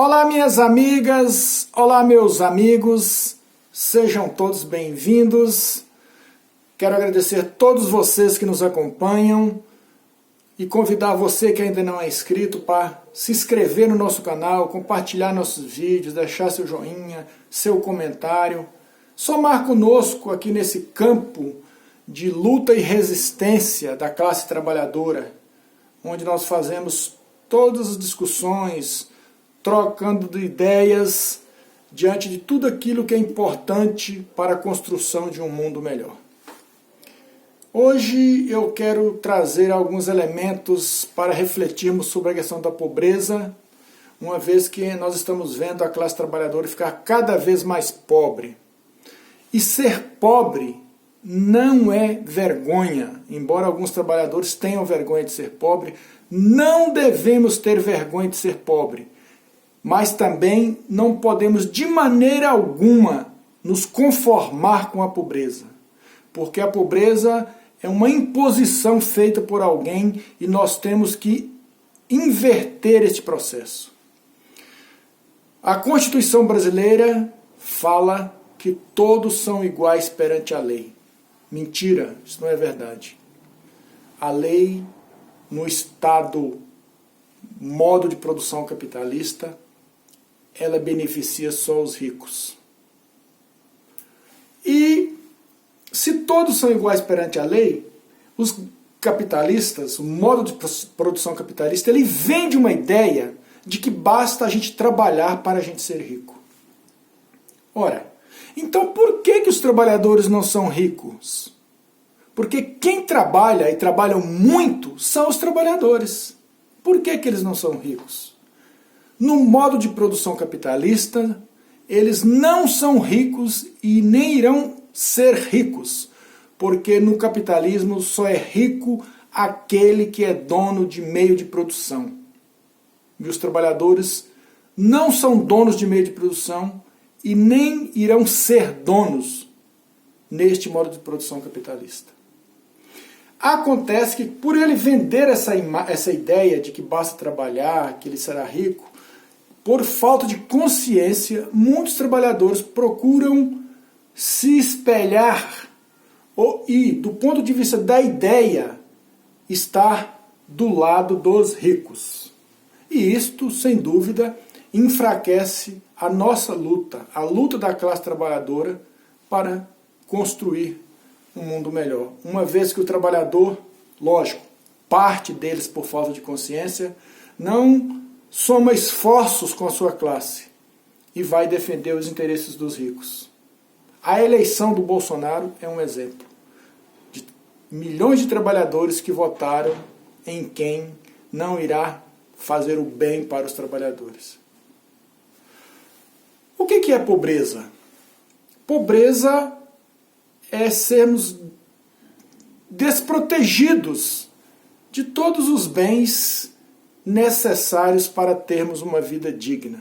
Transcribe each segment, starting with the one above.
Olá, minhas amigas, olá, meus amigos, sejam todos bem-vindos. Quero agradecer a todos vocês que nos acompanham e convidar você que ainda não é inscrito para se inscrever no nosso canal, compartilhar nossos vídeos, deixar seu joinha, seu comentário. Somar conosco aqui nesse campo de luta e resistência da classe trabalhadora, onde nós fazemos todas as discussões, trocando de ideias diante de tudo aquilo que é importante para a construção de um mundo melhor. Hoje eu quero trazer alguns elementos para refletirmos sobre a questão da pobreza, uma vez que nós estamos vendo a classe trabalhadora ficar cada vez mais pobre. E ser pobre não é vergonha, embora alguns trabalhadores tenham vergonha de ser pobre, não devemos ter vergonha de ser pobre. Mas também não podemos de maneira alguma nos conformar com a pobreza, porque a pobreza é uma imposição feita por alguém e nós temos que inverter este processo. A Constituição brasileira fala que todos são iguais perante a lei. Mentira, isso não é verdade. A lei, no Estado, modo de produção capitalista, ela beneficia só os ricos. E se todos são iguais perante a lei, os capitalistas, o modo de produção capitalista, ele vende uma ideia de que basta a gente trabalhar para a gente ser rico. Ora, então por que os trabalhadores não são ricos? Porque quem trabalha, e trabalham muito, são os trabalhadores. Por que eles não são ricos? No modo de produção capitalista, eles não são ricos e nem irão ser ricos, porque no capitalismo só é rico aquele que é dono de meio de produção. E os trabalhadores não são donos de meio de produção e nem irão ser donos neste modo de produção capitalista. Acontece que por ele vender essa ideia de que basta trabalhar, que ele será rico, por falta de consciência, muitos trabalhadores procuram se espelhar e, do ponto de vista da ideia, estar do lado dos ricos. E isto, sem dúvida, enfraquece a nossa luta, a luta da classe trabalhadora para construir um mundo melhor. Uma vez que o trabalhador, lógico, parte deles por falta de consciência, não soma esforços com a sua classe e vai defender os interesses dos ricos. A eleição do Bolsonaro é um exemplo de milhões de trabalhadores que votaram em quem não irá fazer o bem para os trabalhadores. O que é pobreza? Pobreza é sermos desprotegidos de todos os bens necessários para termos uma vida digna.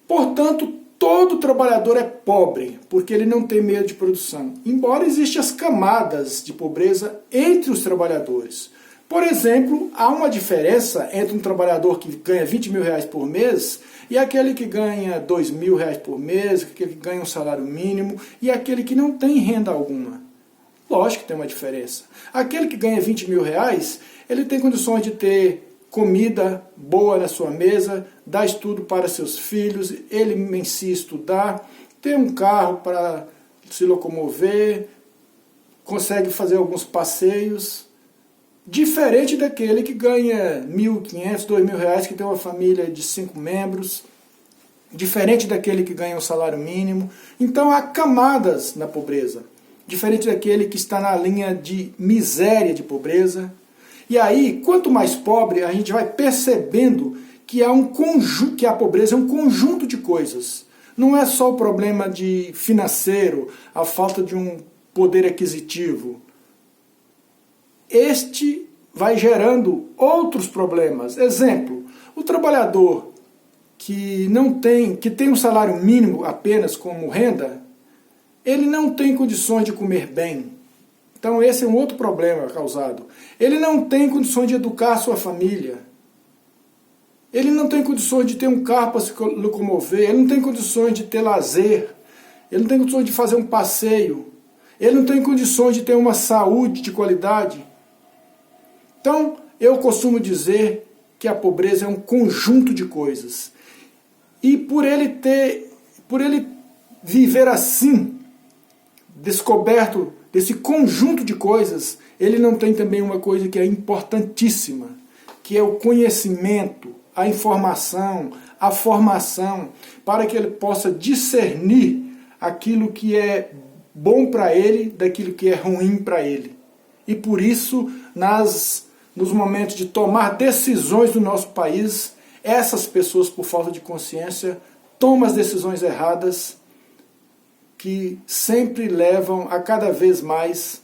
Portanto, todo trabalhador é pobre, porque ele não tem meio de produção, embora existam as camadas de pobreza entre os trabalhadores. Por exemplo, há uma diferença entre um trabalhador que ganha 20 mil reais por mês e aquele que ganha 2 mil reais por mês, aquele que ganha um salário mínimo e aquele que não tem renda alguma. Lógico que tem uma diferença. Aquele que ganha 20 mil reais, ele tem condições de ter comida boa na sua mesa, dar estudo para seus filhos, ele em si estudar, ter um carro para se locomover, consegue fazer alguns passeios, diferente daquele que ganha 1.500, 2.000 reais, que tem uma família de 5 membros, diferente daquele que ganha um salário mínimo. Então há camadas na pobreza, diferente daquele que está na linha de miséria de pobreza. E aí, quanto mais pobre, a gente vai percebendo que que a pobreza é um conjunto de coisas. Não é só o problema de financeiro, a falta de um poder aquisitivo. Este vai gerando outros problemas. Exemplo, o trabalhador que tem um salário mínimo apenas como renda, ele não tem condições de comer bem. Então esse é um outro problema causado. Ele não tem condições de educar a sua família. ele não tem condições de ter um carro para se locomover, ele não tem condições de ter lazer, ele não tem condições de fazer um passeio, ele não tem condições de ter uma saúde de qualidade. Então, eu costumo dizer que a pobreza é um conjunto de coisas. E por ele viver assim, descoberto desse conjunto de coisas, ele não tem também uma coisa que é importantíssima, que é o conhecimento, a informação, a formação, para que ele possa discernir aquilo que é bom para ele daquilo que é ruim para ele. E por isso, nos momentos de tomar decisões no nosso país, essas pessoas, por falta de consciência, tomam as decisões erradas, que sempre levam a cada vez mais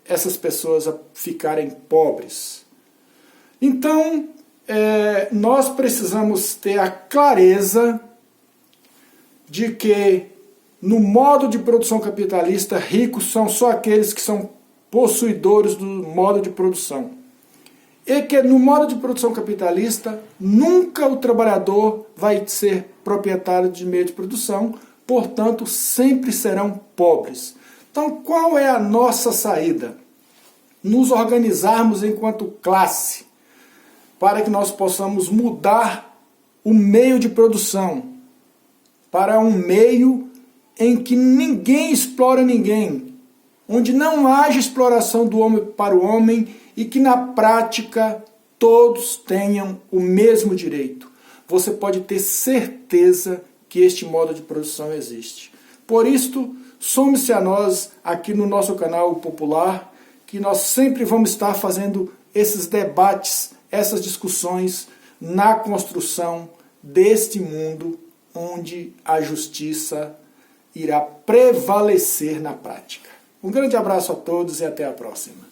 essas pessoas a ficarem pobres. Então, nós precisamos ter a clareza de que no modo de produção capitalista, ricos são só aqueles que são possuidores do modo de produção. E que no modo de produção capitalista, nunca o trabalhador vai ser proprietário de meio de produção, portanto, sempre serão pobres. Então, qual é a nossa saída? Nos organizarmos enquanto classe, para que nós possamos mudar o meio de produção para um meio em que ninguém explora ninguém, onde não haja exploração do homem para o homem e que na prática todos tenham o mesmo direito. Você pode ter certeza que este modo de produção existe. Por isto, some-se a nós aqui no nosso canal Popular, que nós sempre vamos estar fazendo esses debates, essas discussões na construção deste mundo onde a justiça irá prevalecer na prática. Um grande abraço a todos e até a próxima.